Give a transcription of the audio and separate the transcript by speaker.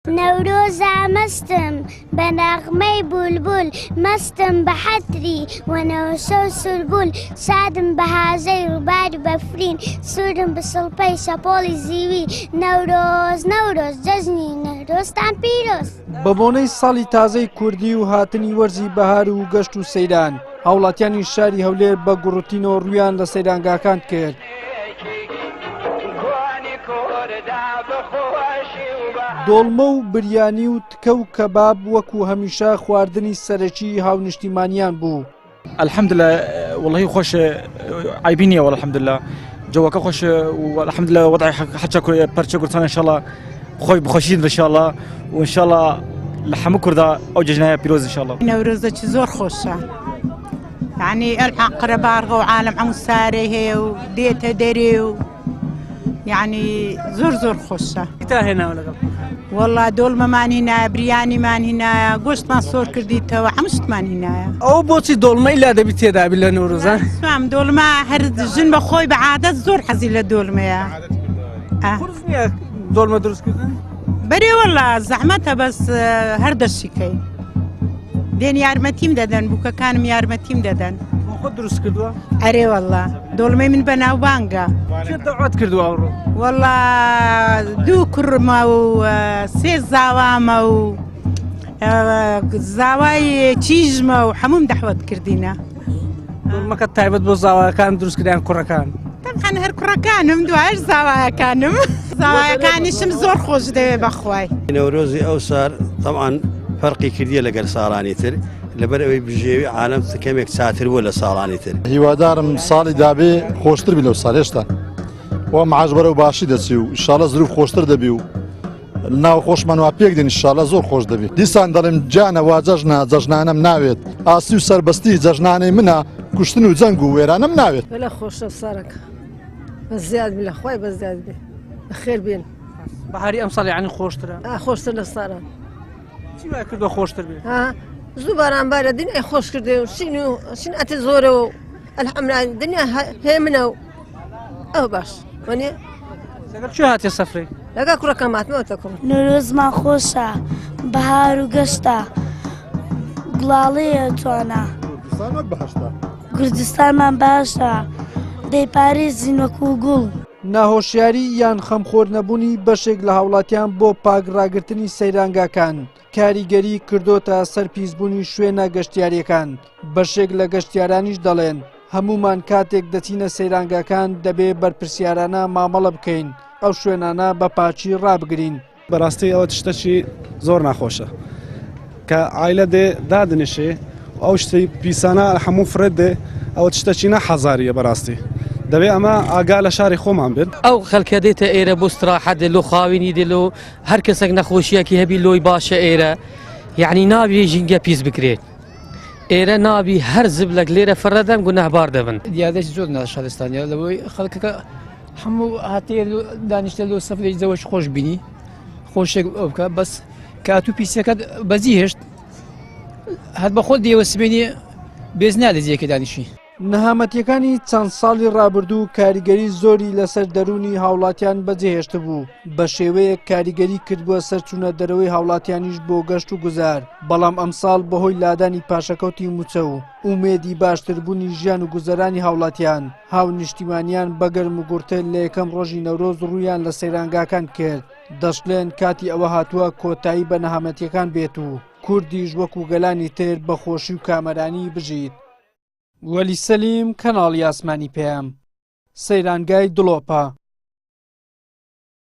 Speaker 1: نەورۆزە مەستم بە نەغمەی بولبول مەستم بە حەتری وەنەوەشە و سوربول سادم بە هازەی ڕووبار بەفرین سوورم بە سڵپەی شەپۆڵی زیوی نەورۆز نەورۆز جەژنی نەورۆزتان پیرۆز.
Speaker 2: بە بۆنەی ساڵی تازەی کوردی و هاتنی وەرزی بەهار و گەشت و سەیران هاوڵاتیانی شاری هەولێر بە گوڕوتینەوە ڕوویان لە سەیرانگاکان کرد. دۆڵمە و بریانی و تکە و کەباب وەکو هەمیشە خواردنی سەرەکی هاونیشتیمانیان بوو.
Speaker 3: الحمدلله والله خۆش عیبی نییە والحمدلله جوەکە خۆش والحمدلله وضعی حچە پەرچە کوردستان انشاءالله خۆی بخۆشین انشاءالله و انشاءالله لە هەموو کووردا ئەو جەژنایە پیرۆز انشاءالله.
Speaker 4: نەورۆزەکی زۆر خۆشە یعنی ئەلحاق قەرەباغ و عالم هەموو سارێ هەیە و دێتە دەرێ و یعنی زۆر خۆشە. والله دۆڵمەمان هینایە بریانیمان هینایە گۆشتمان سۆر کردیتەوە هەموو شتمان هینایە.
Speaker 2: ئەو بۆچی دۆڵمەی لا دەبی تێدابی لە نەورۆزان؟
Speaker 4: سوام دۆڵمە هەر ژن بە خۆی بە عادەت زۆر حەزی لە دۆڵمەیە.
Speaker 2: قورس نییە دۆڵمە دروستکردن؟
Speaker 4: بەرێ والله زەحمەتە بەس هەر دەشیکەی دێن یارمەتیم دەدەن بووکەکانم یارمەتیم دەدەن.
Speaker 2: خۆ دروست کردووە؟
Speaker 4: ئەرێ والله دۆڵمەی من بە ناوبانگە.
Speaker 2: چێ دەوڵەت کردووە ئەوڕۆ؟
Speaker 4: والله دوو کوڕمە و سێ زاوامە و زاوای چیژمە و هەموم دەحوەت کردینە.
Speaker 2: دۆڵمەکە تایبەت بۆ زاوایەکان دروستکردیان کوڕەکان؟
Speaker 4: تەنها هەر کوڕەکانم دوایش زاوایەکانم زاوایەکانیشم زۆر خۆش دەوێ بەخوای.
Speaker 5: نەورۆزی ئەو سار طبعاً فەرقی کردیە لەگەڵ ساڵانی تر لەبەر ئەوەی بژێوی عالەم کەمێک چاتر بووە لە ساڵانی تر.
Speaker 6: هیوادارم ساڵی دابێ خۆشتر بی لەو ساڵ هێشتا وە معاش بەرە و باشی دەچی و ئینشاڵە زروف خۆشتر دەبی و ناو خۆشمان وا پێک دێن ئینشاڵە زۆر خۆش دەبێت. دیسان دەڵێم جانە وا جەژنە جەژنانەم ناوێت ئاسی و سەربەستی جەژنانەی منە کوشتن و جەنگ و وێرانم ناوێت.
Speaker 7: بەلە خۆشە سارەکە بە زیاد بی لە خوای بە زیاد بێ بەخێر بێن.
Speaker 2: بەهاری ئەم ساڵ یعنی خۆشترە؟
Speaker 7: خۆشتر لە ساران.
Speaker 2: چی وای کردووە خۆشتر بێت؟
Speaker 7: زوو باران بارە دنیای خۆش کردێ و شین ئەتە زۆرەوە و ئەلحەمدولای دنیا هەیە منە و ئەو باش وانێ
Speaker 2: لەگەڵ چی هاتیە سەفرەی؟
Speaker 7: لەگەڵ کوڕەکەم هاتمەوەتە کوڕ.
Speaker 1: نەورۆزمان خۆشە بەهار و گەشتە گوڵاڵەیە جوانە کوردستانمان باشە دەیپارێزین وەکو گوڵ.
Speaker 2: ناهۆشیاری یان خەمخۆر نەبوونی بەشێک لە هاوڵاتیان بۆ پاکڕاگرتنی سەیرانگاکان کاریگەری کردۆتە سەرپیسبوونی شوێنە گەشتیاریەکان. بەشێک لە گەشتیارانیش دەڵێن هەمومان کاتێک دەچینە سەیرانگاکان دەبێ بەرپرسیارانە مامەڵە بکەین ئەو شوێنانە بە پاچی ڕابگرین.
Speaker 8: بەڕاستی ئەوە شتێکی زۆر ناخۆشە کە عایلە دێ دادنیشێ ئەو شتی پیسانە هەموو فرێت دێ ئەوە شتێکی نەحەزاریە بەڕاستی دەبێ ئەمە ئاگا لە شاری خۆمان بێت.
Speaker 9: ئەو خەڵکە دێتە ئێرە بۆ استراحەت دێ لۆ خاوێنی دێ لۆ هەر کەسێک نەخۆشیەکی هەبی لۆی باشە ئێرە یعنی نابێ ژینگە پیس بکرێت ئێرە نابی هەر زبلەک لێرە فڕەدەن گونەهبار دەبن.
Speaker 10: دیادەش زۆر شارستانیە لەوەی خەڵکەکە هەموو هاتەیە دانیشتە لۆ سەفرێک زەوەش خۆش بینی خۆشێک ئەو بکە بەس کات و پیسەکەت بەزی هێشت هەر بە خۆت دێوە سبێنی بێز نادە جێکە دانیشی.
Speaker 2: نەهامەتیەکانی چەند ساڵی ڕابردوو کاریگەری زۆری لەسەر دەرونی هاوڵاتیان بەجێهێشت بوو بە شێوەیە کاریگەری کردبووە سەرچوونە دەرەوەی هاوڵاتیانیش بۆ گەشت و گوزار بەڵام ئەمساڵ بەهۆی لادانی پاشەکەوتی موچە و ئومێدی باشتربوونی ژیان و گوزەرانی هاوڵاتیان هاونیشتیمانیان بەگەرم و گورتە لە یەکەم ڕۆژی نەورۆز ڕوویان لە سەیرانگاکان کرد دەشڵێن کاتی ئەوە هاتووە کۆتایی بە نەهامەتیەکان بێت و کوردیش وەکو گەلانی تر بە خۆشی و کامەرانی بژیت. وەلی سەلیم کەناڵی ئاسمانی پێم سەیرانگای دڵۆپە.